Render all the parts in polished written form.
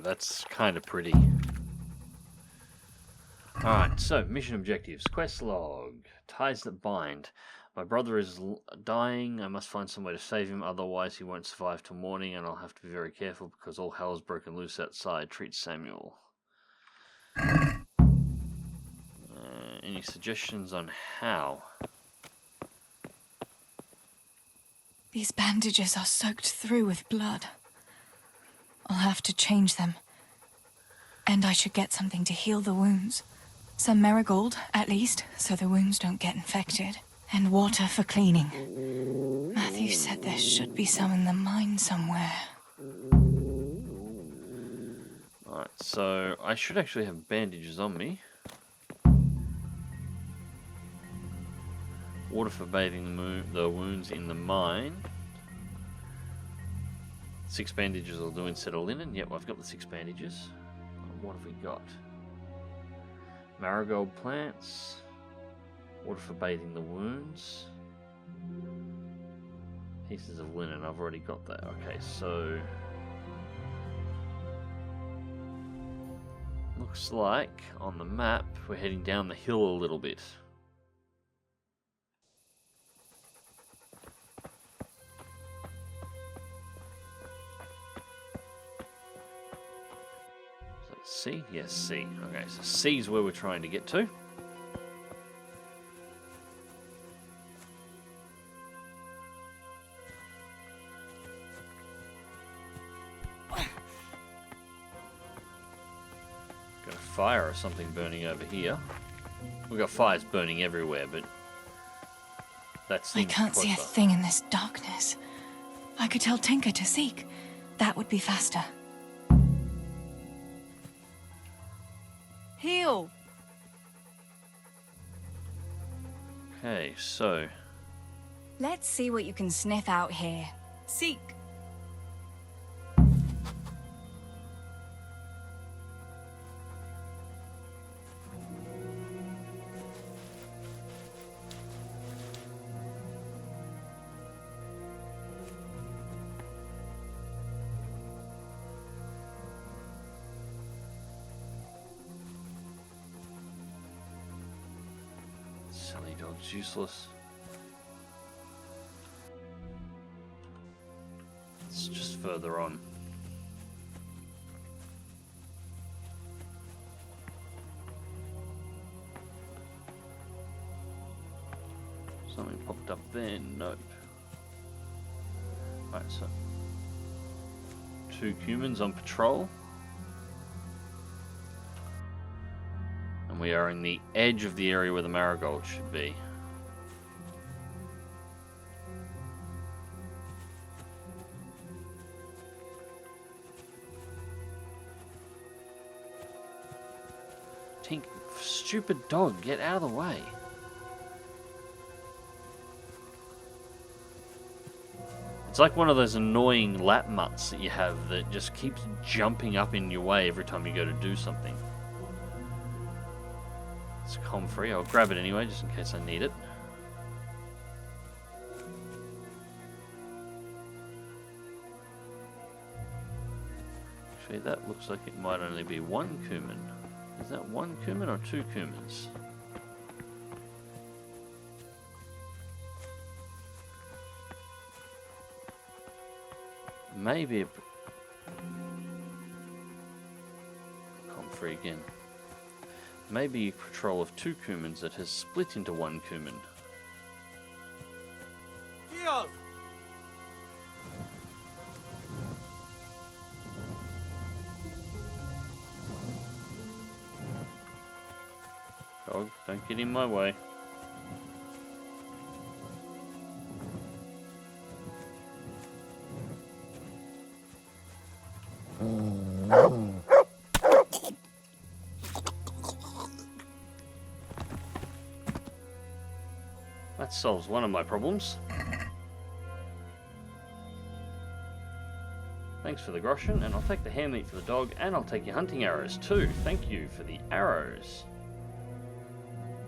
that's kind of pretty. Alright, so mission objectives. Quest log. Ties that bind. My brother is dying. I must find some way to save him, otherwise he won't survive till morning, and I'll have to be very careful because all hell is broken loose outside. Treat Samuel. Any suggestions on how? These bandages are soaked through with blood. I'll have to change them. And I should get something to heal the wounds. Some marigold, at least, so the wounds don't get infected. And water for cleaning. Matthew said there should be some in the mine somewhere. Alright, so I should actually have bandages on me. Water for bathing the wounds in the mine. 6 bandages will do instead of linen. Yep, I've got the 6 bandages. What have we got? Marigold plants. Water for bathing the wounds. Pieces of linen, I've already got that. Okay, so... looks like, on the map, we're heading down the hill a little bit. So C? Yes, C. Okay, so C is where we're trying to get to. Fire or something burning over here. We've got fires burning everywhere, but that's. I can't see a thing in this darkness. I could tell Tinker to seek. That would be faster. Heal. Okay, so let's see what you can sniff out here. Seek. silly dog's useless. It's just further on. Something popped up there? Nope. Right, so 2 humans on patrol. And we are in the edge of the area where the marigold should be. Tink, stupid dog, get out of the way. It's like one of those annoying lap mutts that you have that just keeps jumping up in your way every time you go to do something. It's com-free. I'll grab it anyway, just in case I need it. Actually, that looks like it might only be 1 cumin. Is that 1 cumin or 2 cumins? Maybe a... com-free again. Maybe a patrol of 2 cumins that has split into 1 cumin. Heal! Dog, don't get in my way. That solves one of my problems. Thanks for the groschen, and I'll take the ham meat for the dog, and I'll take your hunting arrows too. Thank you for the arrows.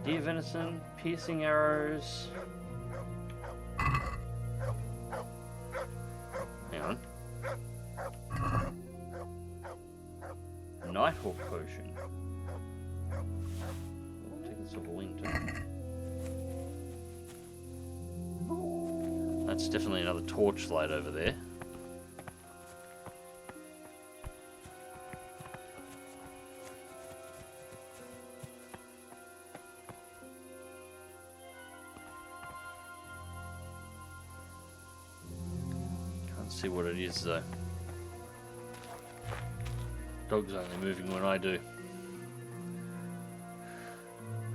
Deer venison, piercing arrows. Hang on. Nighthawk potion. I'll take a silver wing too. That's definitely another torchlight over there. Can't see what it is though. Dog's only moving when I do.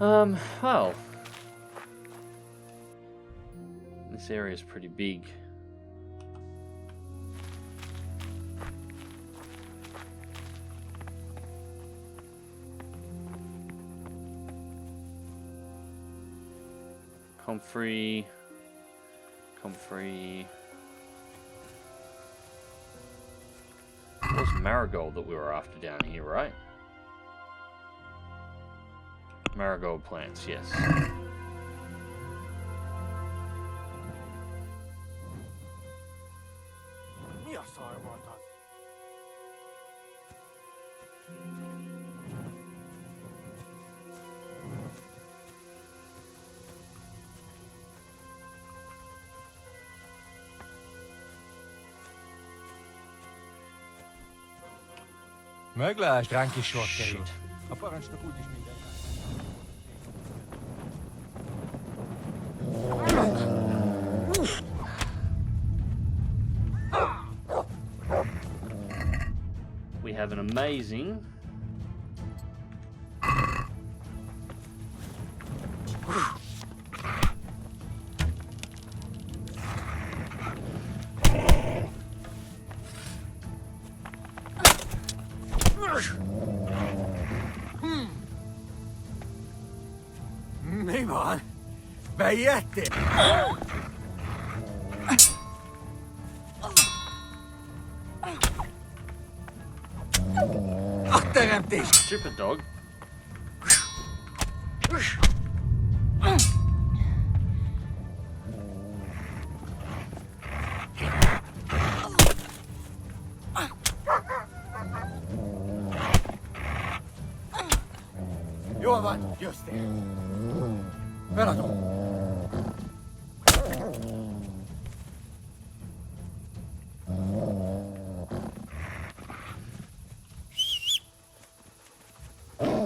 Well, this area is pretty big. Comfrey. It was marigold that we were after down here, right? Marigold plants, yes. Meglásd, ránk is sor kerül. A parancsnok úgyis minden. We have an amazing Mi van? Bejöttél? A teremtés! stupid dog. Jól van, jöttél. Feladom.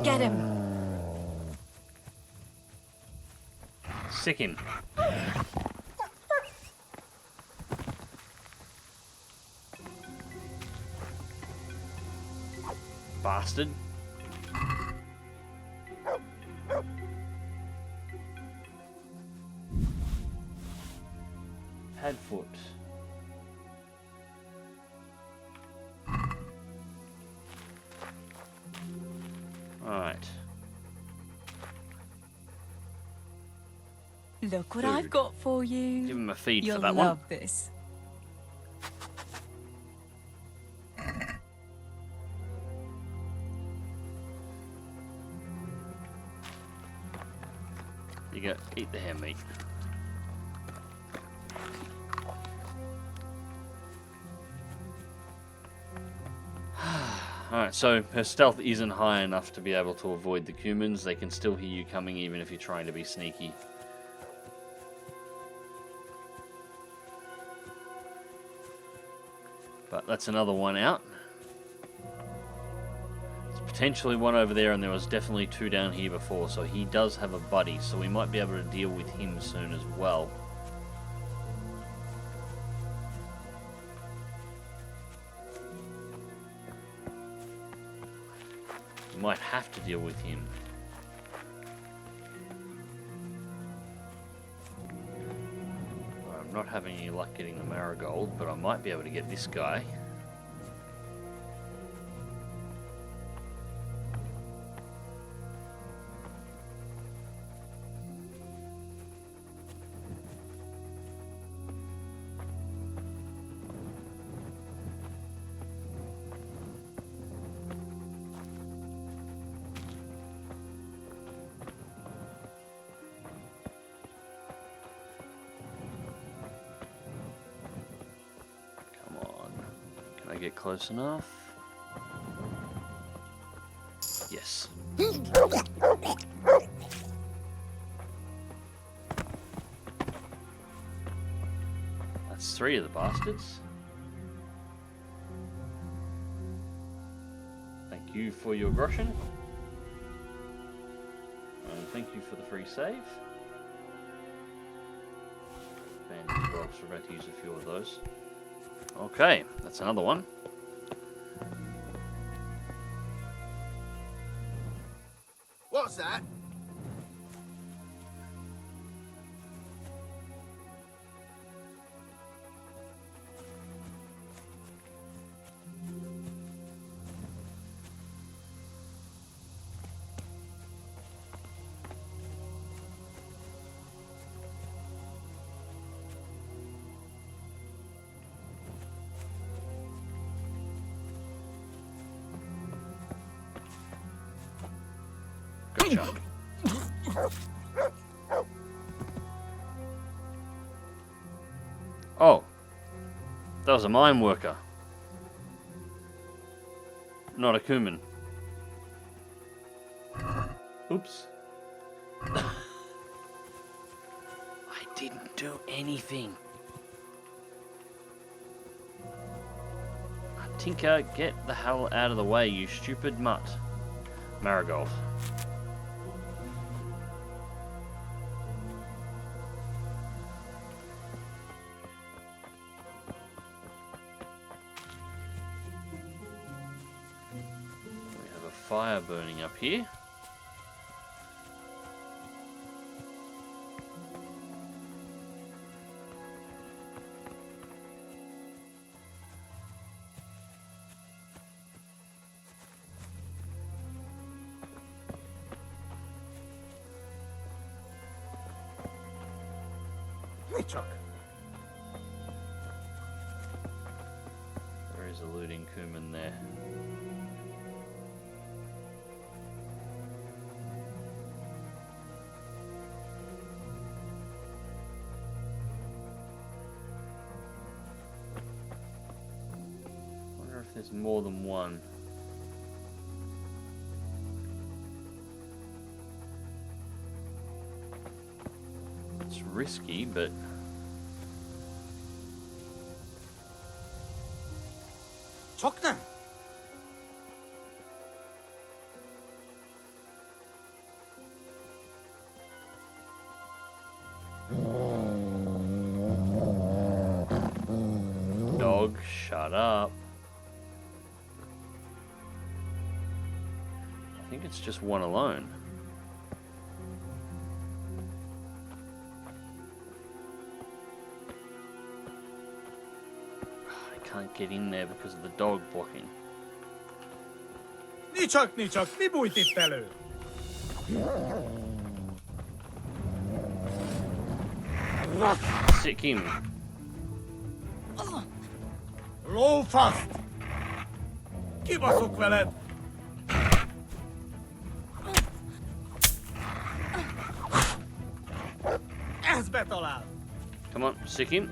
Get him. Sick him. Bastard. Padfoot. Alright. Look what Food. I've got for you. Give him a feed You'll for that love one. this. You go, eat the ham meat. Alright, so her stealth isn't high enough to be able to avoid the humans. They can still hear you coming even if you're trying to be sneaky. But that's another one out. There's potentially one over there, and there was definitely two down here before, so he does have a buddy, so we might be able to deal with him soon as well. We might have to deal with him. I'm not having any luck getting the marigold, but I might be able to get this guy. Get close enough. Yes. That's 3 of the bastards. Thank you for your groschen. And thank you for the free save. Bandage box, we're about to use a few of those. Okay, that's another one. What's that? Gotcha. Oh, that was a mine worker, not a cumin. Oops. I didn't do anything. Tinker, get the hell out of the way, you stupid mutt. Marigold. We have a fire burning up here. Chuck. There is a looting cumin there. Wonder if there's more than one. It's risky, but Chuck them. dog, shut up. I think it's just one alone. I can't get in there because of the dog blocking. Nincs, mi bújt itt elő? Sick him. Lófaszt! Kibaszok veled! Ez betalál! Come on, sick him.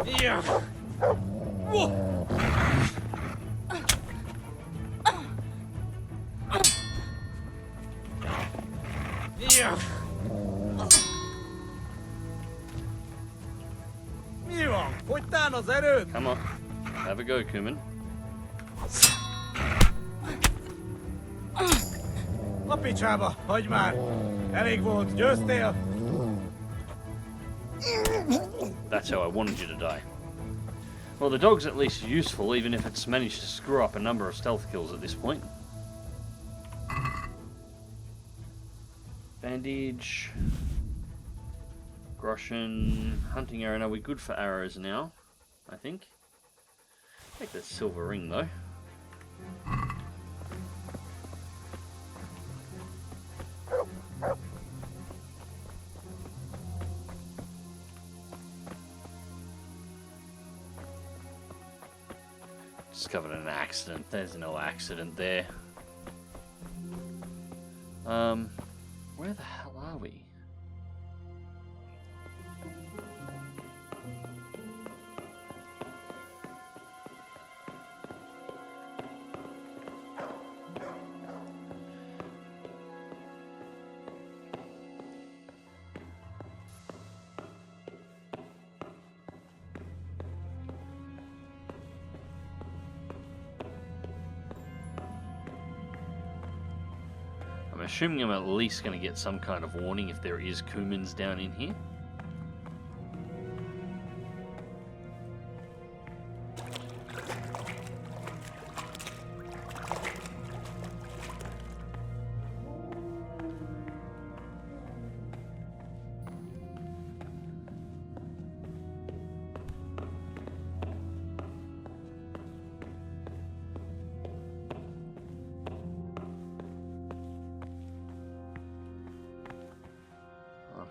Ja. Ja. Mi van? Fogytál az erőd? Come on, have a go, Kuman. A picsába, hagyd már! Elég volt, győztél? That's how I wanted you to die. Well, the dog's at least useful, even if it's managed to screw up a number of stealth kills at this point. Bandage. Groschen. Hunting arrow. Now we're good for arrows now, I think. Take that silver ring, though. Discovered an accident. There's no accident there. Where the hell are we? assuming I'm at least going to get some kind of warning if there is Kumans down in here.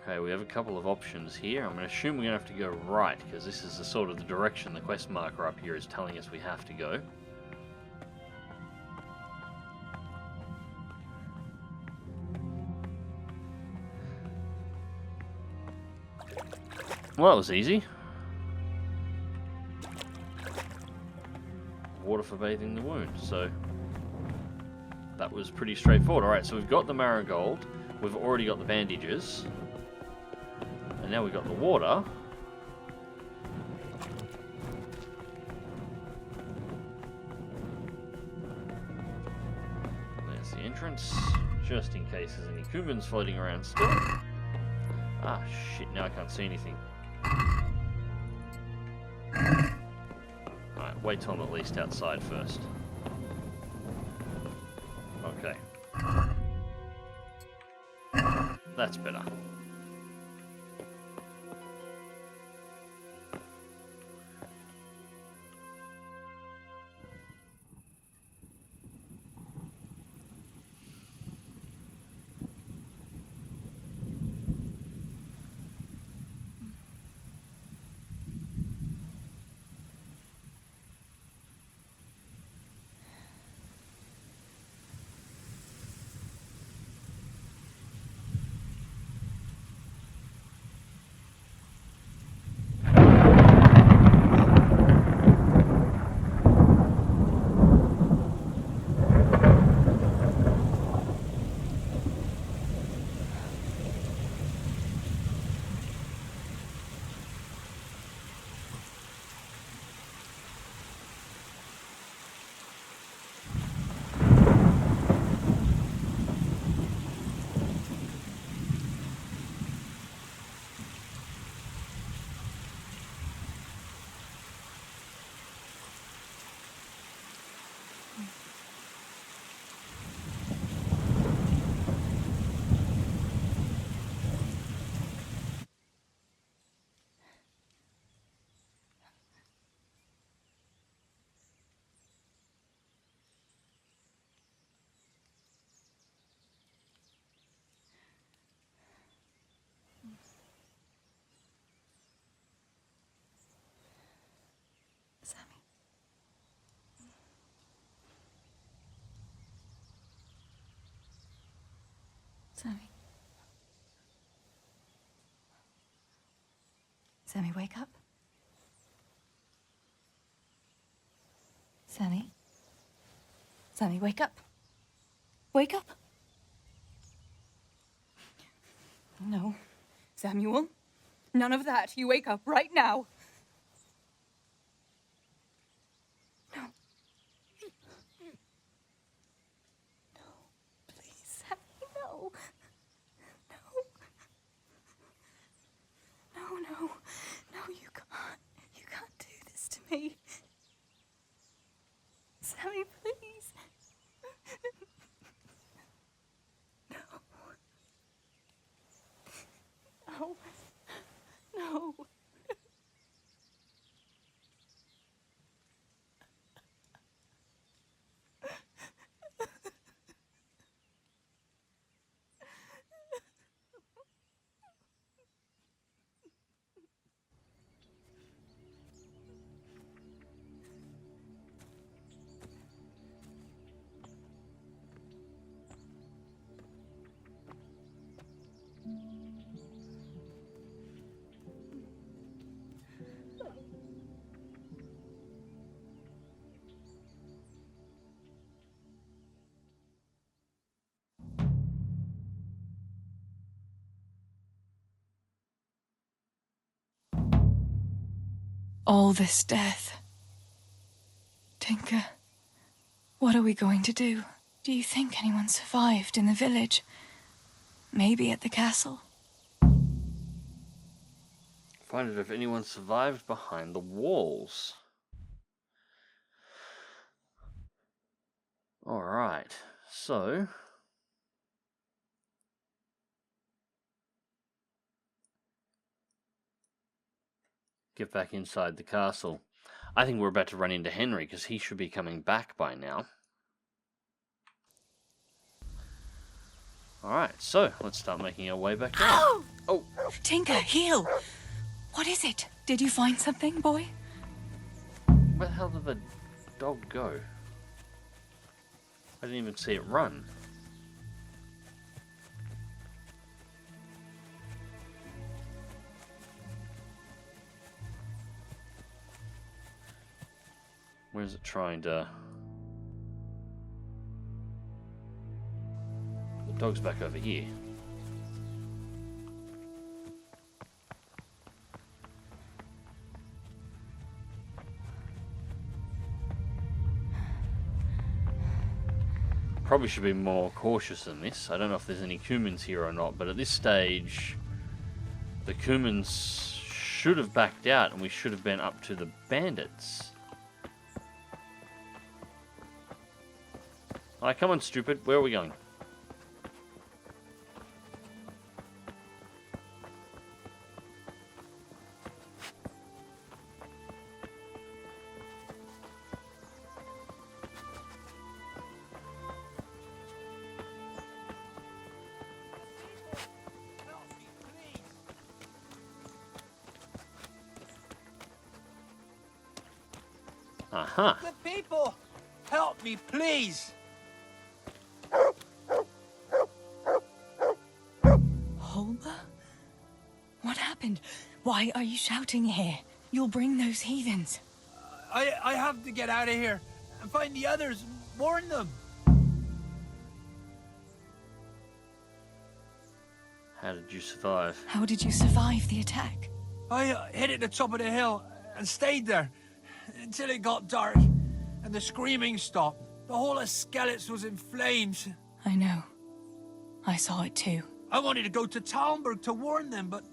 Okay, we have a couple of options here. I'm going to assume we're going to have to go right, because this is the sort of the direction the quest marker up here is telling us we have to go. Well, that was easy. Water for bathing the wound, so that was pretty straightforward. Alright, so we've got the marigold, we've already got the bandages. And now we've got the water. There's the entrance, just in case there's any Kumans floating around still. Ah, shit, now I can't see anything. Alright, wait till I'm at least outside first. Okay. That's better. Sammy. Sammy, wake up. Sammy. Sammy, wake up. Wake up. No. Samuel. None of that. You wake up right now. No. No. Please, Sammy, no. No, you can't. You can't do this to me. Sammy, please. No. No. No. All this death. Tinker, what are we going to do? Do you think anyone survived in the village? Maybe at the castle? Find out if anyone survived behind the walls. Alright, so... get back inside the castle. I think we're about to run into Henry, because he should be coming back by now. Alright, so, let's start making our way back down. Oh! Tinker, heal! What is it? Did you find something, boy? Where the hell did the dog go? I didn't even see it run. Where's it trying to... The dog's back over here. Probably should be more cautious than this. I don't know if there's any humans here or not, but at this stage, the humans should have backed out and we should have been up to the bandits. Alright, come on, stupid. Where are we going? Aha. The people! Help me, please! Holber? What happened? Why are you shouting here? You'll bring those heathens. I have to get out of here and find the others. Warn them. How did you survive? How did you survive the attack? I hid at the top of the hill and stayed there until it got dark and the screaming stopped. The whole of Skeleton was in flames. I know. I saw it too. I wanted to go to Talmberg to warn them, but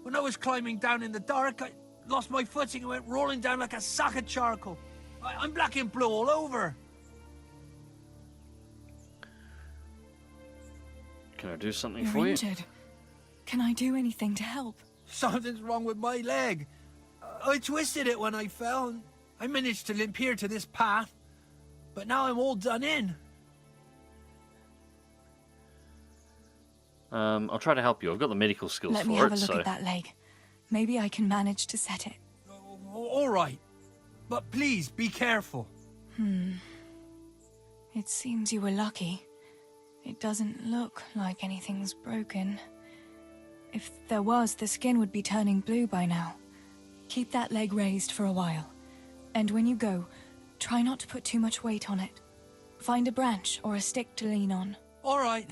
when I was climbing down in the dark, I lost my footing and went rolling down like a sack of charcoal. I'm black and blue all over. Can I do something You're for you? injured. Can I do anything to help? Something's wrong with my leg. I twisted it when I fell, and I managed to limp here to this path. But now I'm all done in. I'll try to help you. I've got the medical skills Let for me it, have a look so... at that leg. Maybe I can manage to set it. All right. But please, be careful. It seems you were lucky. It doesn't look like anything's broken. If there was, the skin would be turning blue by now. Keep that leg raised for a while. And when you go, try not to put too much weight on it. Find a branch or a stick to lean on. All right.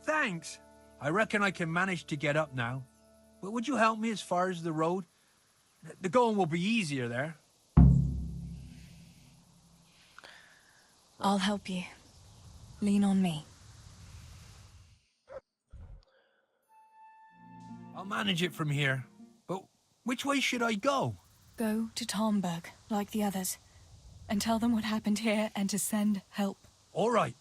Thanks. I reckon I can manage to get up now. But would you help me as far as the road? The going will be easier there. I'll help you. Lean on me. I'll manage it from here. But which way should I go? Go to Talmberg, like the others, and tell them what happened here and to send help. All right.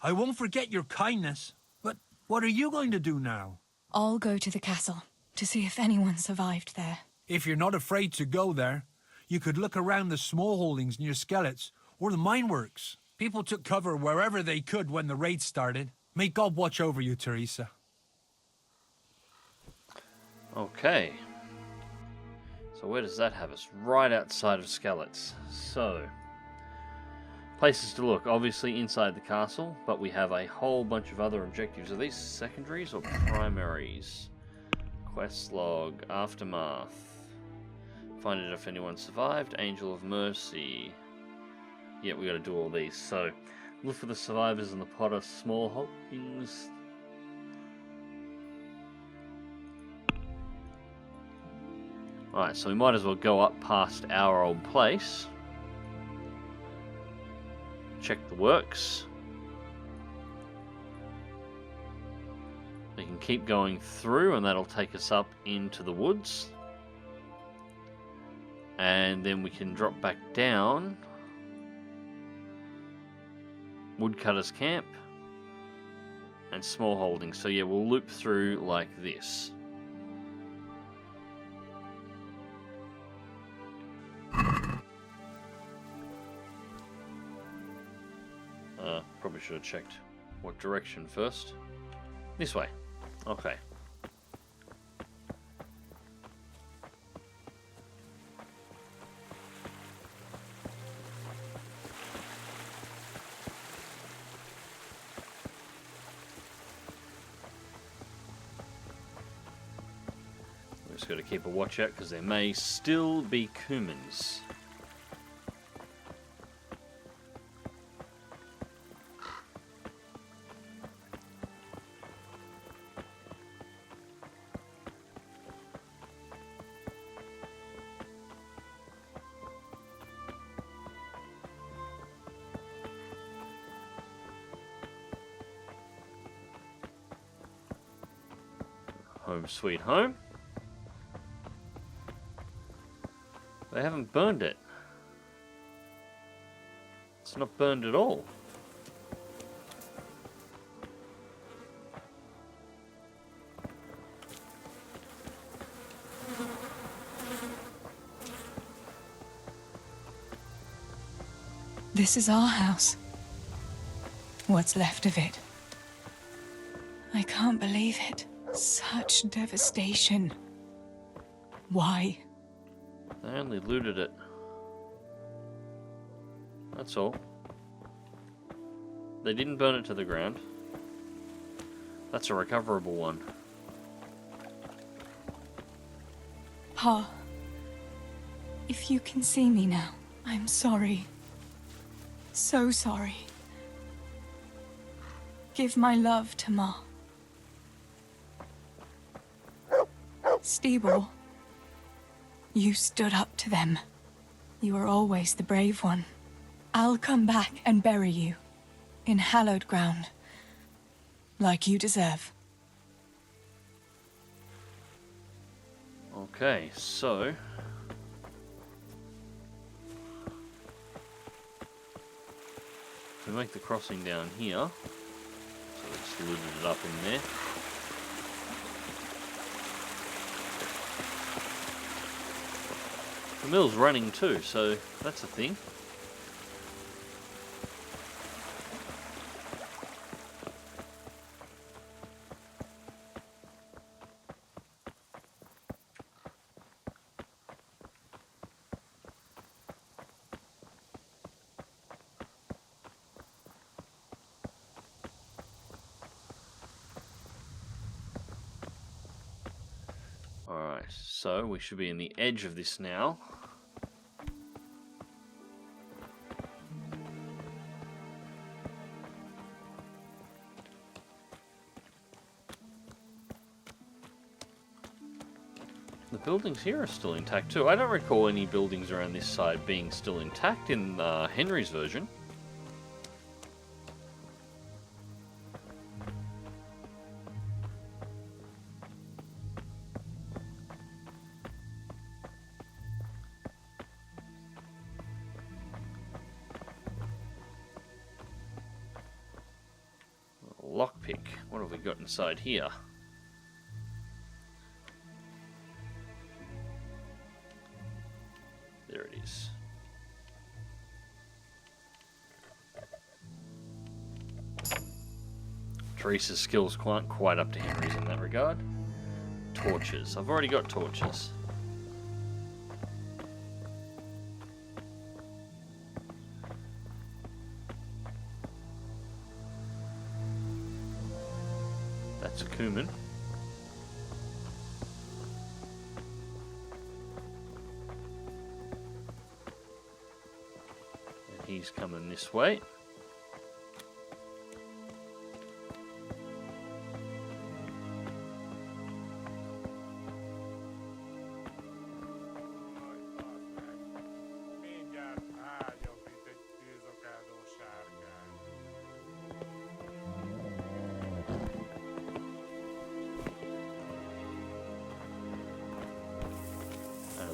I won't forget your kindness. But what are you going to do now? I'll go to the castle to see if anyone survived there. If you're not afraid to go there, you could look around the small holdings near Skeleton or the mineworks. People took cover wherever they could when the raid started. May God watch over you, Teresa. Okay. So where does that have us? Right outside of Skeleton. So, places to look. Obviously inside the castle, but we have a whole bunch of other objectives. Are these secondaries or primaries? Quest log, Aftermath. Find out if anyone survived. Angel of Mercy. Yeah, we got to do all these. So, look for the survivors in the pot of small holdings. Alright, so we might as well go up past our old place. Check the works. keep going through, and that'll take us up into the woods. And then we can drop back down. Woodcutters camp. And small holdings. So yeah, we'll loop through like this. Probably should have checked what direction first. This way. Okay. We've just got to keep a watch out because there may still be Kumans. Home sweet home. They haven't burned it. It's not burned at all. This is our house. What's left of it. I can't believe it. Such devastation. Why? They only looted it. That's all. They didn't burn it to the ground. That's a recoverable one. Pa, if you can see me now, I'm sorry. So sorry. Give my love to Ma. Steeble, you stood up to them. You were always the brave one. I'll come back and bury you in hallowed ground, like you deserve. Okay, so if we make the crossing down here, so we just looted it up in there. The mill's running too, so that's a thing. Alright, so we should be in the edge of this now. The buildings here are still intact too. I don't recall any buildings around this side being still intact in Henry's version. Lockpick. What have we got inside here? There it is. Teresa's skills aren't quite up to Henry's in that regard. Torches. I've already got torches. That's a Kuman. And he's coming this way.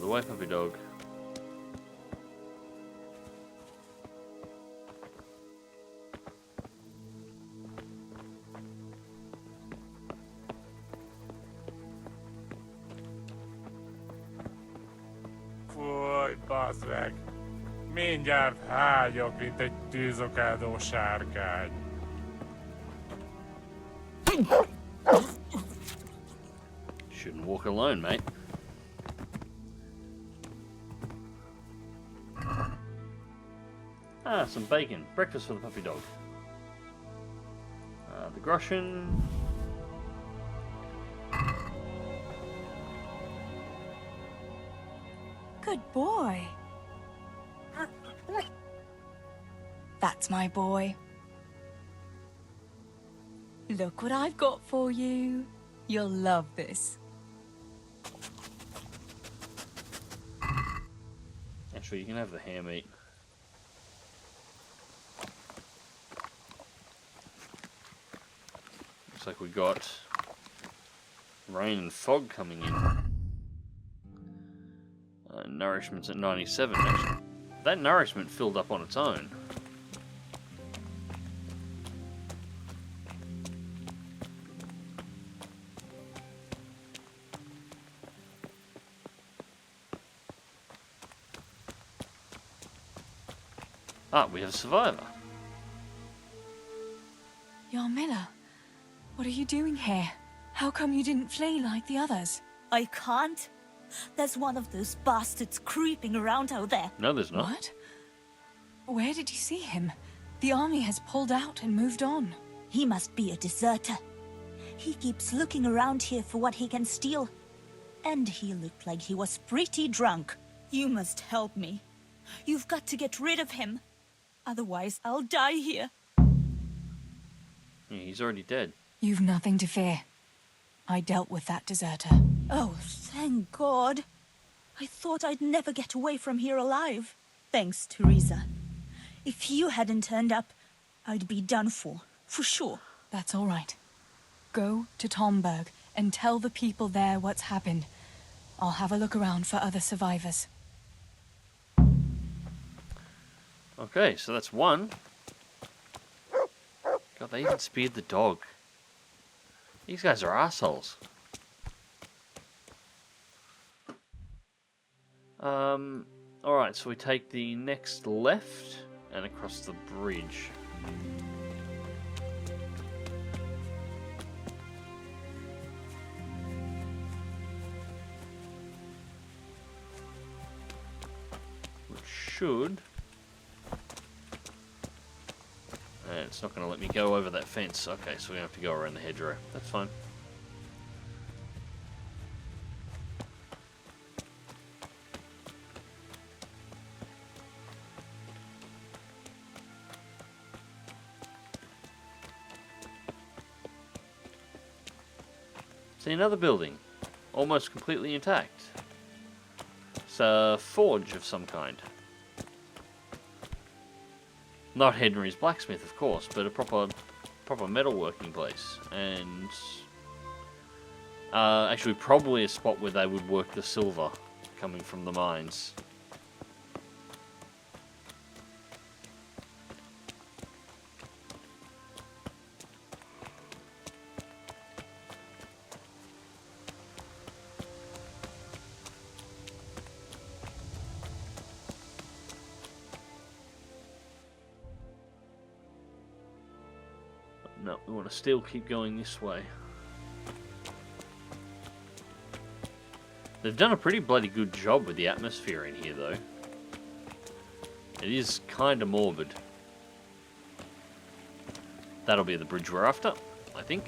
away, puppy dog. Fúj, bassz meg! Mindjárt hágyok, mint egy tűzokádó sárkány. Shouldn't walk alone, mate. Ah, some bacon. Breakfast for the puppy dog. The Groshen. Good boy. That's my boy. Look what I've got for you. You'll love this. Actually, you can have the ham meat. Looks like we got rain and fog coming in. Nourishment's at 97. Actually, that nourishment filled up on its own. Ah, we have a survivor. Yarmila, what are you doing here? How come you didn't flee like the others? I can't. There's one of those bastards creeping around out there. No, there's not. What? Where did you see him? The army has pulled out and moved on. He must be a deserter. He keeps looking around here for what he can steal. And he looked like he was pretty drunk. You must help me. You've got to get rid of him. Otherwise, I'll die here. Yeah, he's already dead. You've nothing to fear. I dealt with that deserter. Oh, thank God. I thought I'd never get away from here alive. Thanks, Teresa. If you hadn't turned up, I'd be done for sure. That's all right. Go to Tomberg and tell the people there what's happened. I'll have a look around for other survivors. Okay, so that's one. God, they even speared the dog. These guys are assholes. Alright, so we take the next left and across the bridge. Which should... And it's not going to let me go over that fence. Okay, so we have to go around the hedgerow. That's fine. See, another building. Almost completely intact. It's a forge of some kind. Not Henry's blacksmith, of course, but a proper metalworking place. And actually probably a spot where they would work the silver coming from the mines. No, we want to still keep going this way. They've done a pretty bloody good job with the atmosphere in here, though. It is kind of morbid. That'll be the bridge we're after, I think.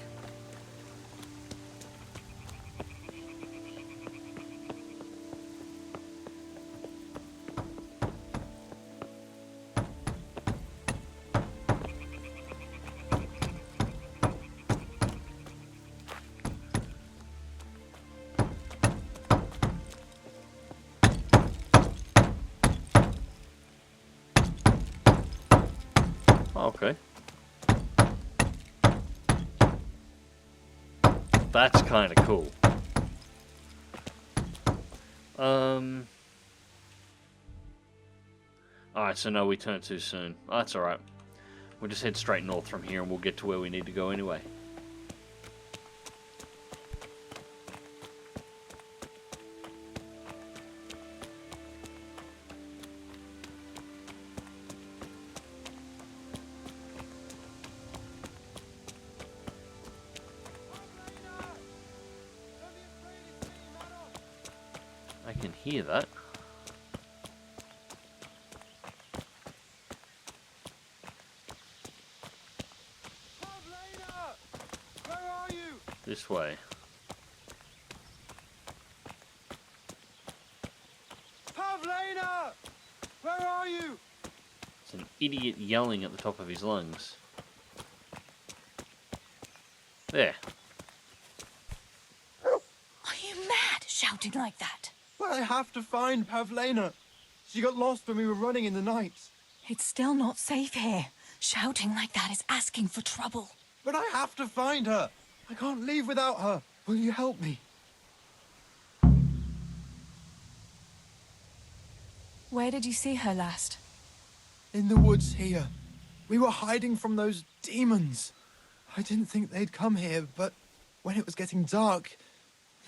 Okay. That's kind of cool. Alright, so no, we turned too soon. Oh, that's alright. We'll just head straight north from here and we'll get to where we need to go anyway. I can hear that. This way. Pavlina! Where are you? It's an idiot yelling at the top of his lungs. There. Are you mad, shouting like that? Well, I have to find Pavlina. She got lost when we were running in the night. It's still not safe here. Shouting like that is asking for trouble. But I have to find her. I can't leave without her. Will you help me? Where did you see her last? In the woods here. We were hiding from those demons. I didn't think they'd come here, but when it was getting dark,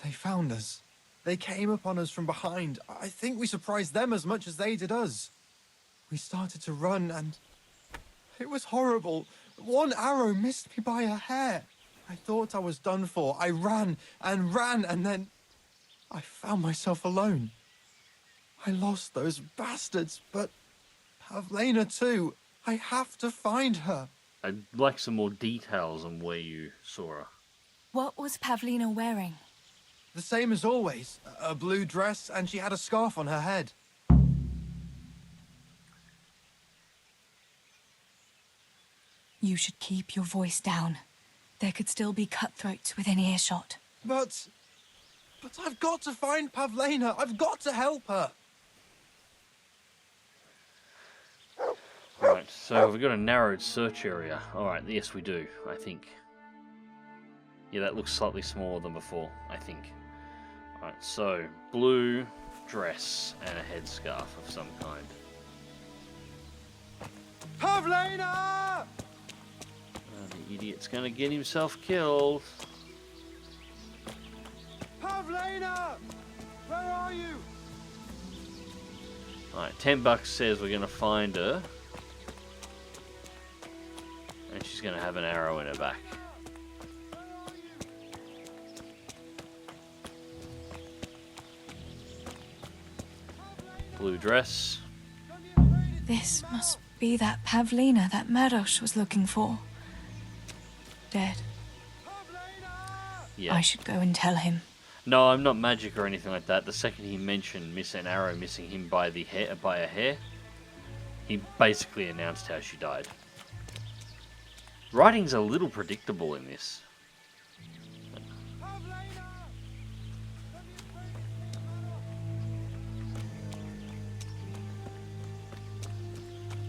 they found us. They came upon us from behind. I think we surprised them as much as they did us. We started to run and it was horrible. One arrow missed me by a hair. I thought I was done for. I ran and ran and then I found myself alone. I lost those bastards, but Pavlina too. I have to find her. I'd like some more details on where you saw her. What was Pavlina wearing? The same as always. A blue dress and she had a scarf on her head. You should keep your voice down. There could still be cutthroats within earshot. But I've got to find Pavlina. I've got to help her. Right, so we've got a narrowed search area. Alright, yes we do, I think. Yeah, that looks slightly smaller than before, I think. Alright, so, blue dress and a headscarf of some kind. Pavlina! The idiot's gonna get himself killed. Pavlina! Where are you? Alright, $10 says we're gonna find her. And she's gonna have an arrow in her back. Blue dress. This must be that Pavlina that Meros was looking for. Dead. Yeah. I should go and tell him. No, I'm not magic or anything like that. The second he mentioned an arrow missing him by a hair, he basically announced how she died. Writing's a little predictable in this.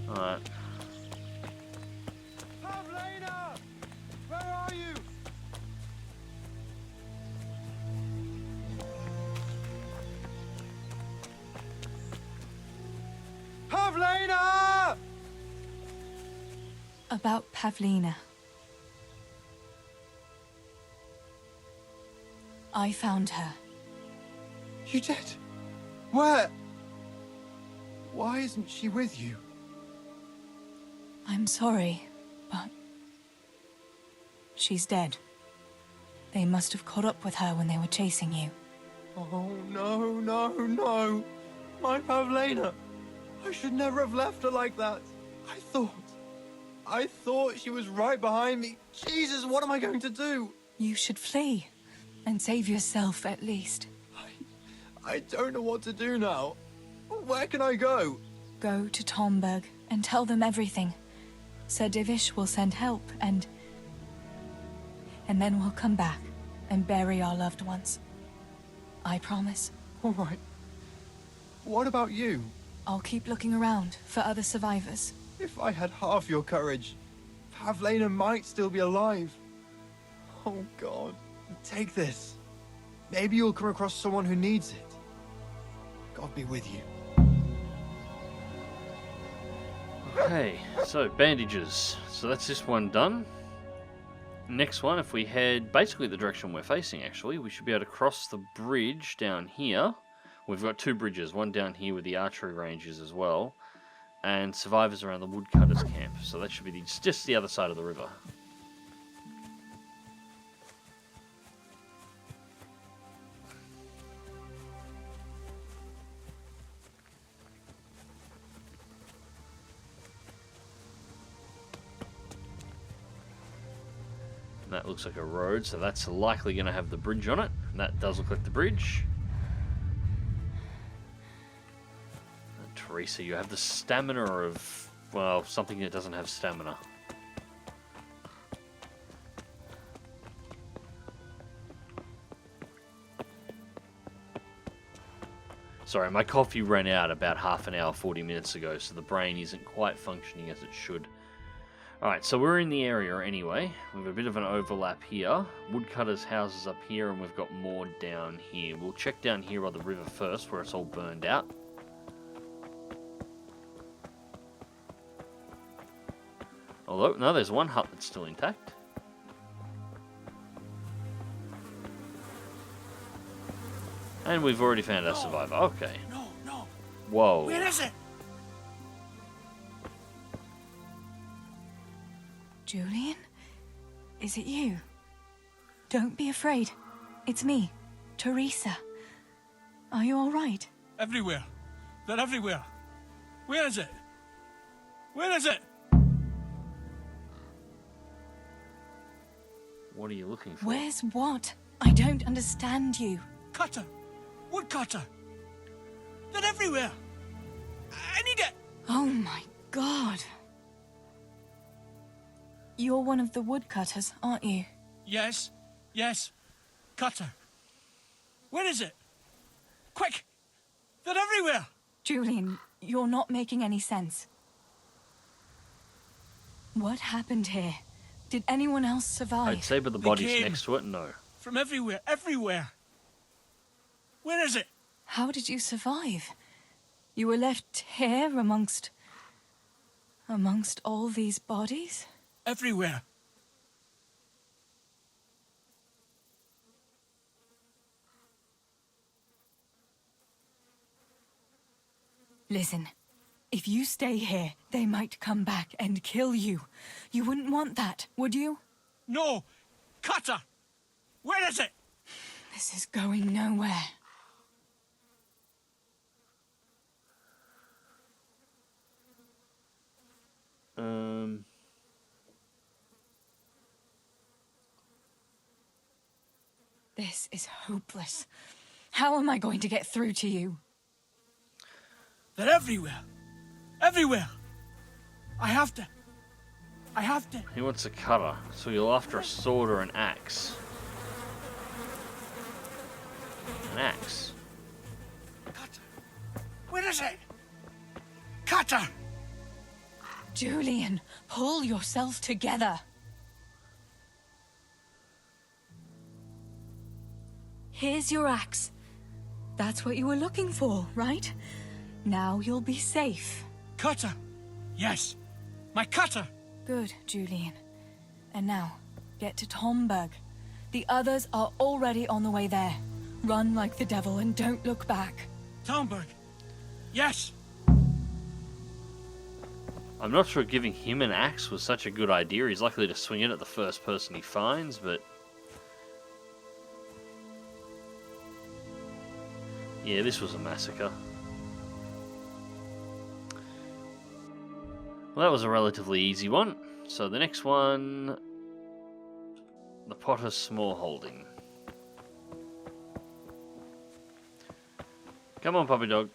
Alright. Pavlina! Where are you? Pavlina! About Pavlina. I found her. You did? Where? Why isn't she with you? I'm sorry, but she's dead. They must have caught up with her when they were chasing you. Oh, no, no, no. My Pavlina. I should never have left her like that. I thought she was right behind me. Jesus, what am I going to do? You should flee and save yourself at least. I don't know what to do now. Where can I go? Go to Tomberg and tell them everything. Sir Divish will send help and then we'll come back and bury our loved ones. I promise. All right. What about you? I'll keep looking around for other survivors. If I had half your courage, Pavlina might still be alive. Oh, God. Take this. Maybe you'll come across someone who needs it. God be with you. Okay, so bandages. So that's this one done. Next one, if we head basically the direction we're facing, actually, we should be able to cross the bridge down here. We've got two bridges, one down here with the archery ranges as well, and survivors around the woodcutters camp. So that should be just the other side of the river. That looks like a road, so that's likely going to have the bridge on it. And that does look like the bridge. And Teresa, you have the stamina of, well, something that doesn't have stamina. Sorry, my coffee ran out about half an hour, 40 minutes ago, so the brain isn't quite functioning as it should. Alright, so we're in the area anyway. We have a bit of an overlap here. Woodcutters' houses up here, and we've got more down here. We'll check down here by the river first, where it's all burned out. Although, no, there's one hut that's still intact. And we've already found our survivor. Okay. No. Whoa. Where is it? Julian? Is it you? Don't be afraid. It's me, Teresa. Are you all right? Everywhere. They're everywhere. Where is it? Where is it? What are you looking for? Where's what? I don't understand you. Cutter. Woodcutter. They're everywhere. I need it. Oh my god. You're one of the woodcutters, aren't you? Yes. Cutter. Where is it? Quick! They're everywhere! Julian, you're not making any sense. What happened here? Did anyone else survive? I'd say, but the They body's came. next to it, no. From everywhere. Where is it? How did you survive? You were left here amongst all these bodies? Everywhere. Listen, if you stay here, they might come back and kill you. You wouldn't want that, would you? No! Cutter! Where is it? This is going nowhere. This is hopeless. How am I going to get through to you? They're everywhere. Everywhere. I have to. He wants a cutter, so you're after a sword or an axe. An axe. Cutter. Where is it? Cutter! Julian, pull yourself together. Here's your axe. That's what you were looking for, right? Now you'll be safe. Cutter! Yes. My cutter! Good, Julian. And now, get to Tomberg. The others are already on the way there. Run like the devil and don't look back. Tomberg. Yes. I'm not sure giving him an axe was such a good idea. He's likely to swing it at the first person he finds, but... yeah, this was a massacre. Well, that was a relatively easy one. So the next one... the Potter smallholding. Come on, puppy dog.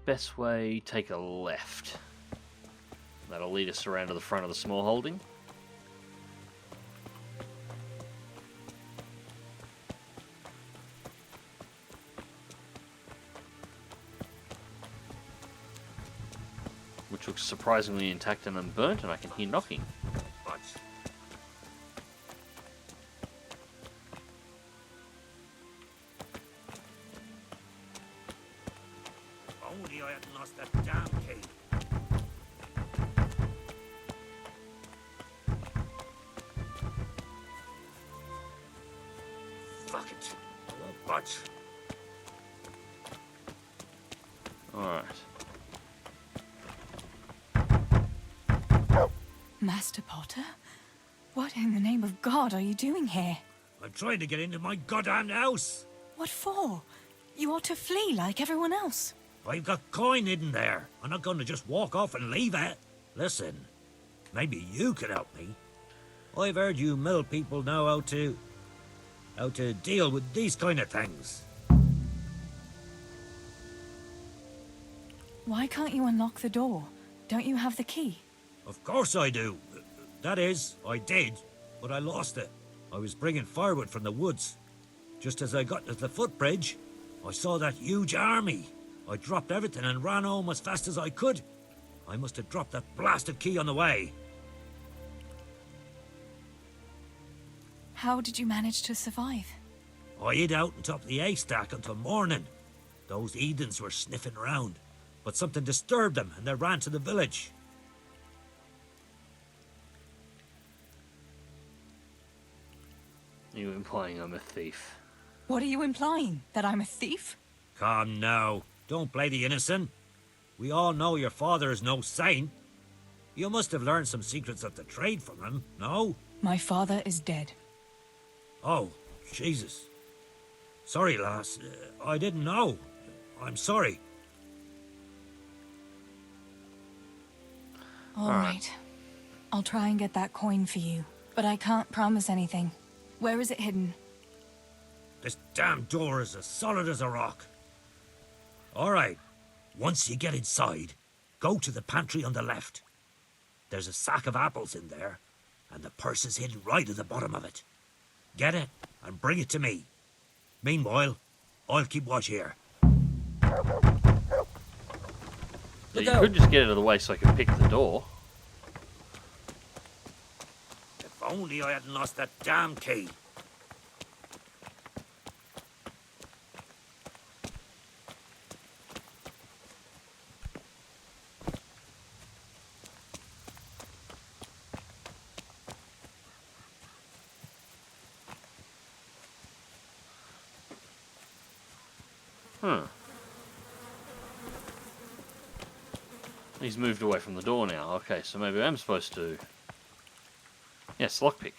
Best way, take a left. That'll lead us around to the front of the small holding. which looks surprisingly intact and unburnt, and I can hear knocking. What? Only I hadn't lost that damn key. Fuck it. What? Alright. Master Potter? What in the name of God are you doing here? I'm trying to get into my goddamn house. What for? You ought to flee like everyone else. I've got coin hidden there. I'm not going to just walk off and leave it. Listen, maybe you can help me. I've heard you mill people know how to deal with these kind of things. Why can't you unlock the door? Don't you have the key? Of course I do. That is, I did, but I lost it. I was bringing firewood from the woods. Just as I got to the footbridge, I saw that huge army. I dropped everything and ran home as fast as I could. I must have dropped that blasted key on the way. How did you manage to survive? I hid out on top of the haystack until morning. Those heathens were sniffing around, but something disturbed them and they ran to the village. Are you implying I'm a thief? What are you implying? That I'm a thief? Come now, don't play the innocent. We all know your father is no saint. You must have learned some secrets of the trade from him, no? My father is dead. Oh, Jesus. Sorry, lass. I didn't know. I'm sorry. All right. I'll try and get that coin for you, but I can't promise anything. Where is it hidden? This damn door is as solid as a rock. All right. Once you get inside, go to the pantry on the left. There's a sack of apples in there, and the purse is hidden right at the bottom of it. Get it and bring it to me. Meanwhile, I'll keep watch here. Yeah, you could just get out of the way so I could pick the door. If only I hadn't lost that damn key. He's moved away from the door now. Okay, so maybe I'm supposed to... Yes, lockpick.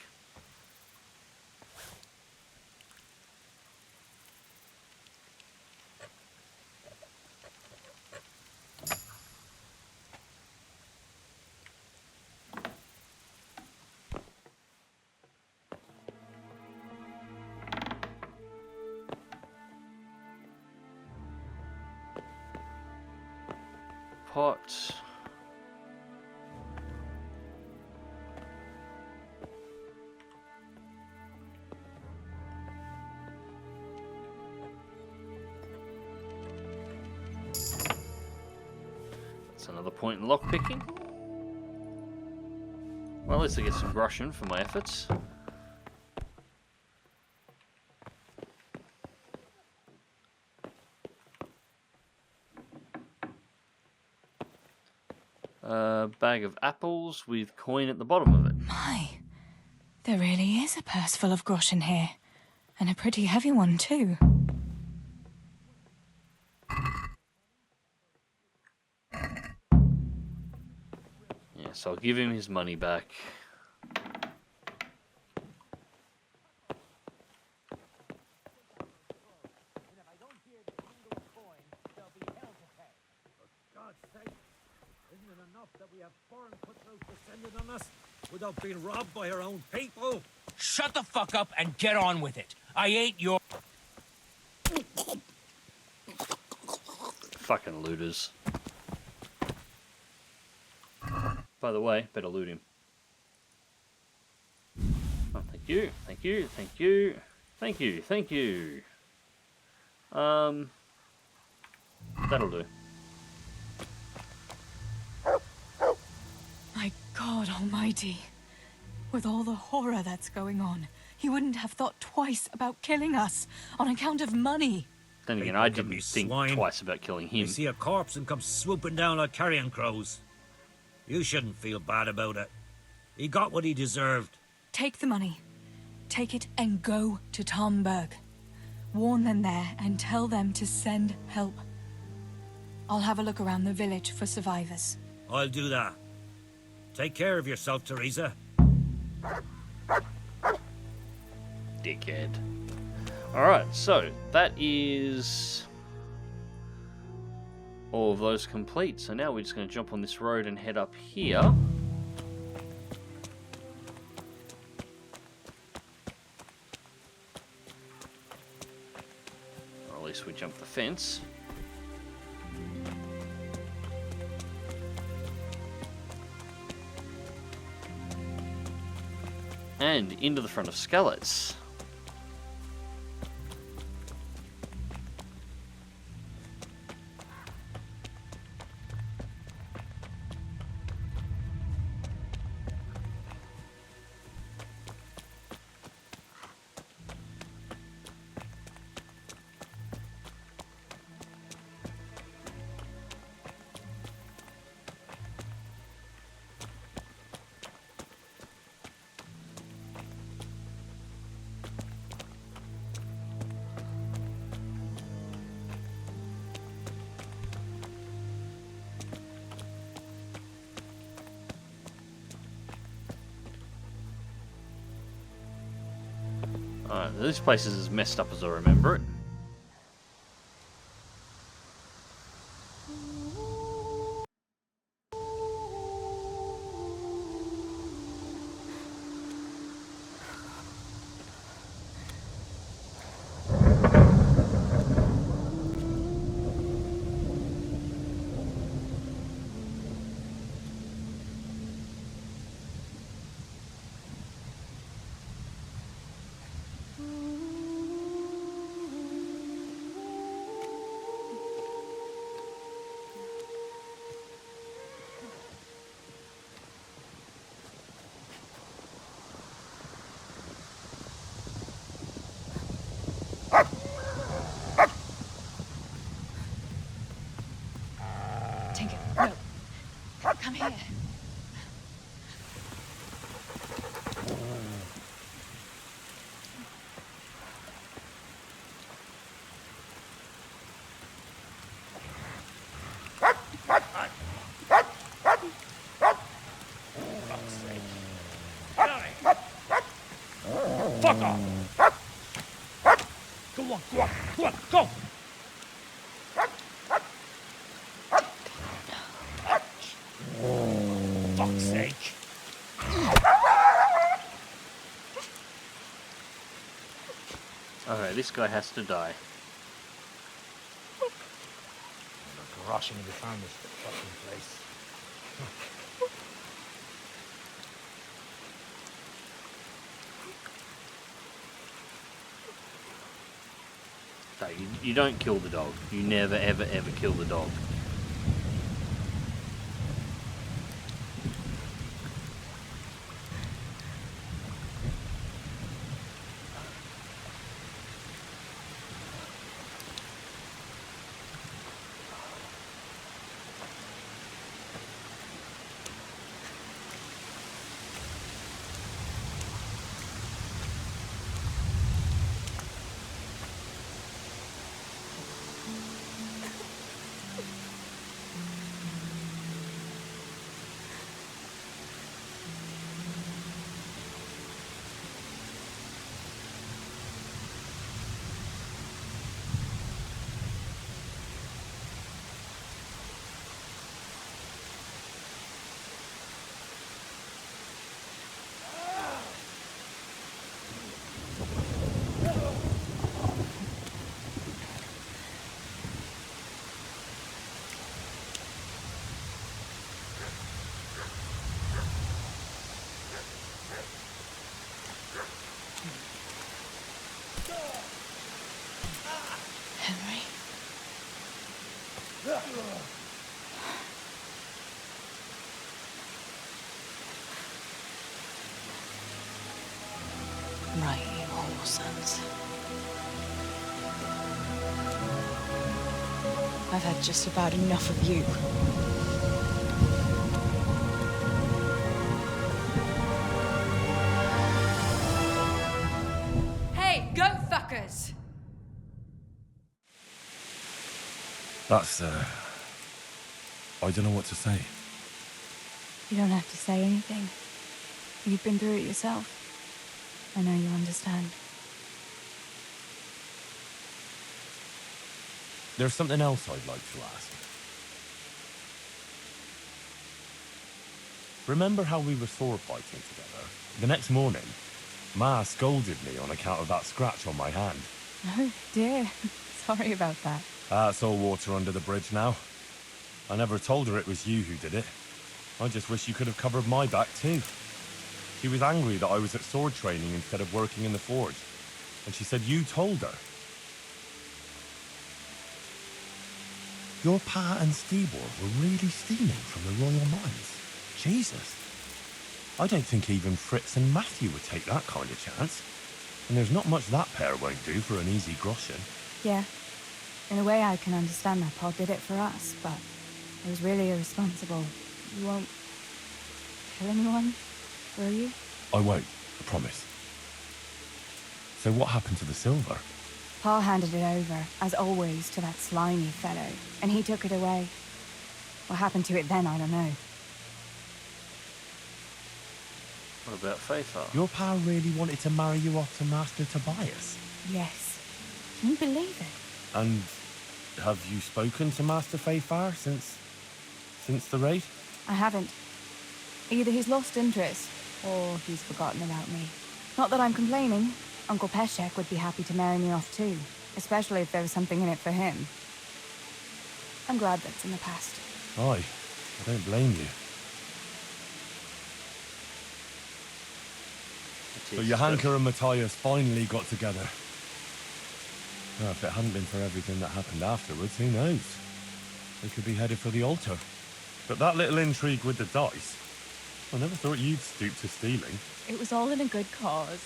Pot. That's another point in lockpicking. Well, at least I get some brushing for my efforts. Bag of apples with coin at the bottom of it. My, there really is a purse full of groschen here. And a pretty heavy one, too. Yes, I'll give him his money back. Without being robbed by our own people. Shut the fuck up and get on with it. I ain't your... Fucking looters. By the way, better loot him. Oh, thank you, thank you, thank you, thank you, thank you. That'll do. God almighty. With all the horror that's going on, he wouldn't have thought twice about killing us on account of money. Then again, People I can be didn't think swine. twice about killing him. You see a corpse and come swooping down like carrion crows. You shouldn't feel bad about it. He got what he deserved. Take the money. Take it and go to Tomberg. Warn them there and tell them to send help. I'll have a look around the village for survivors. I'll do that. Take care of yourself, Teresa. Dickhead. Alright, so that is all of those complete. So now we're just going to jump on this road and head up here. Or at least we jump the fence. And into the front of Skelett's. Alright, this place is as messed up as I remember it. Tinker, no. Come here. Fuck off! Go on, go on, go on, go! Fuck's sake. Okay, this guy has to die. Rushing to find this fucking place. No, you don't kill the dog. You never, ever, ever kill the dog. sons. I've had just about enough of you. Hey, go fuckers! That's, I don't know what to say. You don't have to say anything. You've been through it yourself. I know you understand. There's something else I'd like to ask. Remember how we were sword fighting together? The next morning, Ma scolded me on account of that scratch on my hand. Oh, dear. Sorry about that. That's all water under the bridge now. I never told her it was you who did it. I just wish you could have covered my back too. She was angry that I was at sword training instead of working in the forge. And she said you told her. Your pa and Stibor were really stealing from the royal mines. Jesus. I don't think even Fritz and Matthew would take that kind of chance. And there's not much that pair won't do for an easy groschen. Yeah. In a way, I can understand that Pa did it for us, but it was really irresponsible. You won't kill anyone, will you? I won't, I promise. So what happened to the silver? Pa handed it over, as always, to that slimy fellow, and he took it away. What happened to it then, I don't know. What about Faithar? Your pa really wanted to marry you off to Master Tobias? Yes. Can you believe it? And have you spoken to Master Faithar since the raid? I haven't. Either he's lost interest, or he's forgotten about me. Not that I'm complaining. Uncle Peshek would be happy to marry me off too, especially if there was something in it for him. I'm glad that's in the past. Aye, I don't blame you. So Johanka and Matthias finally got together. Well, if it hadn't been for everything that happened afterwards, who knows? They could be headed for the altar. But that little intrigue with the dice, I never thought you'd stoop to stealing. It was all in a good cause.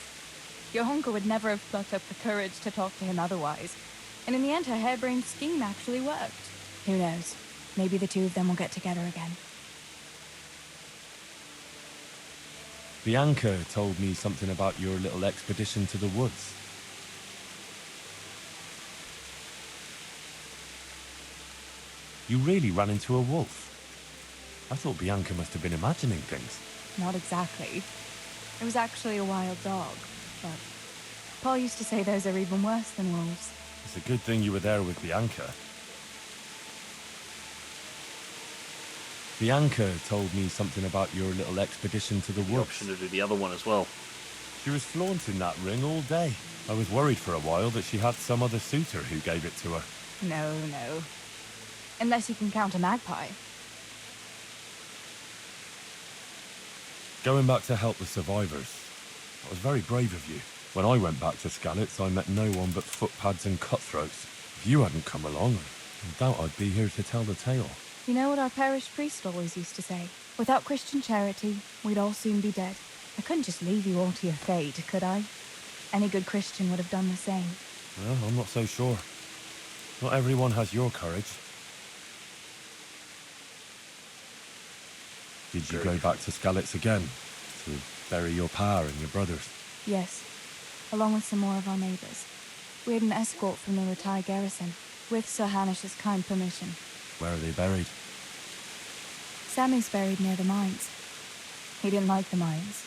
Johanka would never have plucked up the courage to talk to him otherwise. And in the end, her harebrained scheme actually worked. Who knows? Maybe the two of them will get together again. Bianca told me something about your little expedition to the woods. You really ran into a wolf. I thought Bianca must have been imagining things. Not exactly. It was actually a wild dog, but Paul used to say those are even worse than wolves. It's a good thing you were there with Bianca. Bianca told me something about your little expedition to the The woods. option to do the other one as well. She was flaunting that ring all day. I was worried for a while that she had some other suitor who gave it to her. No, no. Unless you can count a magpie. Going back to help the survivors. That was very brave of you. When I went back to Skalitz, I met no one but footpads and cutthroats. If you hadn't come along, I doubt I'd be here to tell the tale. You know what our parish priest always used to say? Without Christian charity, we'd all soon be dead. I couldn't just leave you all to your fate, could I? Any good Christian would have done the same. Well, I'm not so sure. Not everyone has your courage. Did you go back to Skalitz again? To bury your pa and your brothers? Yes, along with some more of our neighbours. We had an escort from the retired garrison, with Sir Hanish's kind permission. Where are they buried? Sammy's buried near the mines. He didn't like the mines,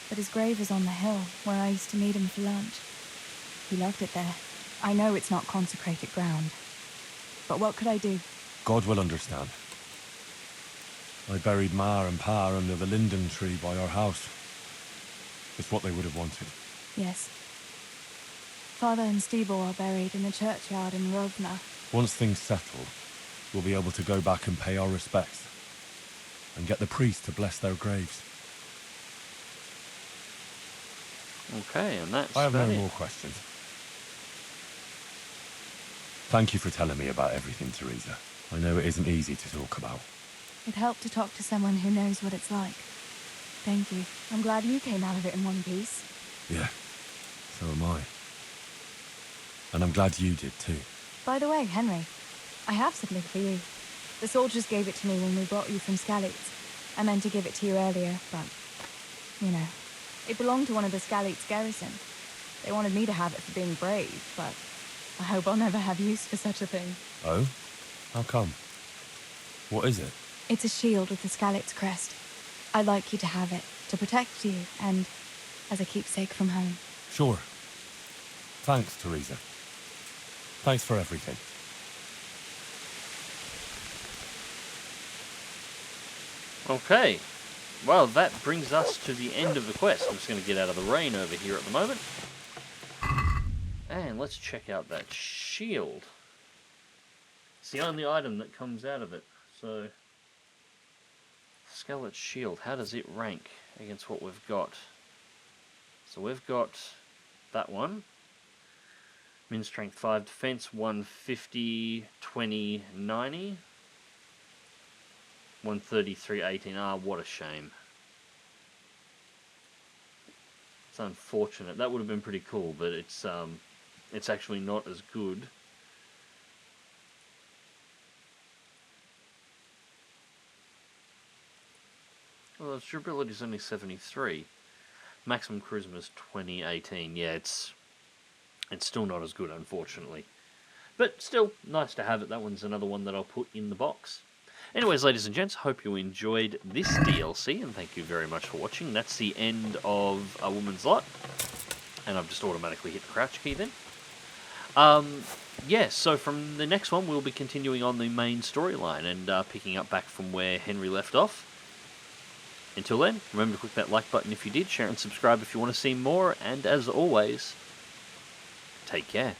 but his grave is on the hill where I used to meet him for lunch. He loved it there. I know it's not consecrated ground, but what could I do? God will understand. I buried Ma and Pa under the linden tree by our house. It's what they would have wanted. Yes. Father and Stibor are buried in the churchyard in Rovna. Once things settle, we'll be able to go back and pay our respects. And get the priest to bless their graves. Okay, and that's I have no about it. more questions. Thank you for telling me about everything, Teresa. I know it isn't easy to talk about. It helped to talk to someone who knows what it's like. Thank you. I'm glad you came out of it in one piece. Yeah, So am I. And I'm glad you did too. By the way, Henry, I have something for you. The soldiers gave it to me when we brought you from Skalitz. I meant to give it to you earlier, but, you know, it belonged to one of the Skalitz garrison. They wanted me to have it for being brave, but I hope I'll never have use for such a thing. Oh? How come? What is it? It's a shield with the Skalitz crest. I'd like you to have it, to protect you, and as a keepsake from home. Sure. Thanks, Teresa. Thanks for everything. Okay. Well, that brings us to the end of the quest. I'm just going to get out of the rain over here at the moment. And let's check out that shield. It's the only item that comes out of it. So, Skalitz shield, how does it rank against what we've got? So we've got that one. Min strength 5, defense 150, 20, 90. 133, 18. Ah, what a shame. It's unfortunate. That would have been pretty cool, but it's actually not as good. Well, its durability is only 73. Maximum charisma is 2018. Yeah, it's still not as good, unfortunately. But still, nice to have it. That one's another one that I'll put in the box. Anyways, ladies and gents, hope you enjoyed this DLC, and thank you very much for watching. That's the end of A Woman's Lot. And I've just automatically hit the crouch key then. Yeah, so from the next one, we'll be continuing on the main storyline and picking up back from where Henry left off. Until then, remember to click that like button if you did, share and subscribe if you want to see more, and as always, take care.